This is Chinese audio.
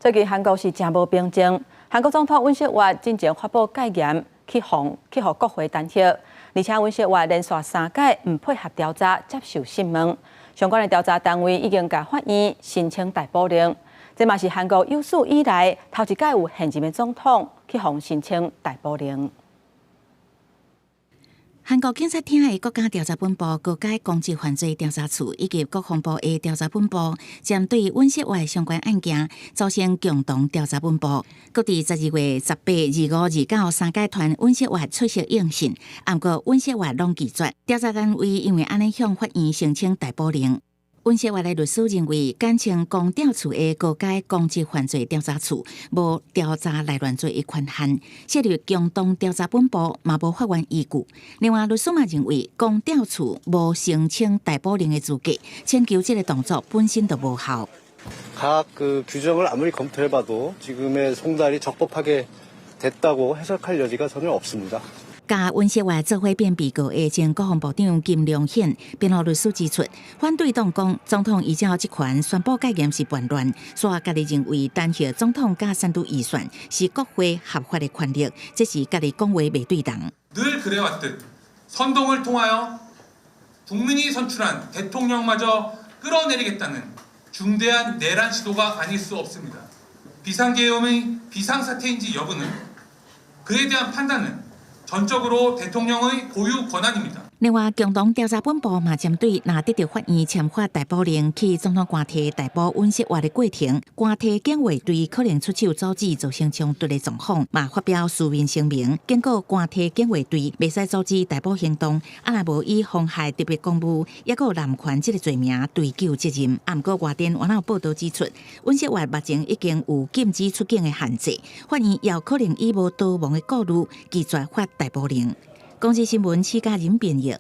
最近韩国是真无平静，韩国总统尹锡悦真正发布戒严，去互国会弹劾，而且尹锡悦连续3届唔配合调查接受审问，相关的调查单位已经甲法院申请逮捕令。这嘛是韩国有史以来头一届有现任的总统去互申请逮捕令。 韩国警察厅的国家调查本部、国家攻击犯罪调查处以及国防部的调查本部，针对尹锡悦相关案件，组成共同调查本部。各伫12月18、25、29三届团尹锡悦出席应讯，不过尹锡悦拢拒绝。调查单位因为安尼向法院申请逮捕令。 尹锡悦的律师认为，简称公调处的国家攻击犯罪调查处无调查内乱罪的权限，设立共同调查本部嘛无法院依据。另外，律师嘛认为，公调处无申请逮捕令的资格，请求这个动作本身就无效。 각 규정을 아무리 검토해봐도 지금의 송달이 적법하게 됐다고 해석할 여지가 전혀 없습니다. 甲尹锡悦做伙辩被告的前国防部长金良显辩护律师指出，反对党讲总统依照职权宣布戒严是叛乱，所以家己认为弹劾总统甲三都预算是国会合法的权利，这是家己讲话袂对当。 늘 그래왔듯 선동을 통하여 국민이 선출한 대통령마저 끌어내리겠다는 중대한 내란 시도가 아닐 수 없습니다. 비상계엄의 비상사태인지 여부는 그에 대한 판단은 전적으로 대통령의 고유 권한입니다. 另外，共同调查本部嘛针对若得到法院签发逮捕令，去总统官邸逮捕尹锡悦的过程，官邸警卫对可能出手阻止造成冲突的状况，嘛发表书面声明，警告官邸警卫队袂使阻止逮捕行动，若无以妨害特别公务，也有滥权这个罪名追究责任。不过外电原有报道指出，尹锡悦目前已经有禁止出境的限制，法院也有可能以无逃亡的顾虑拒绝发逮捕令。公视新闻起家人编译。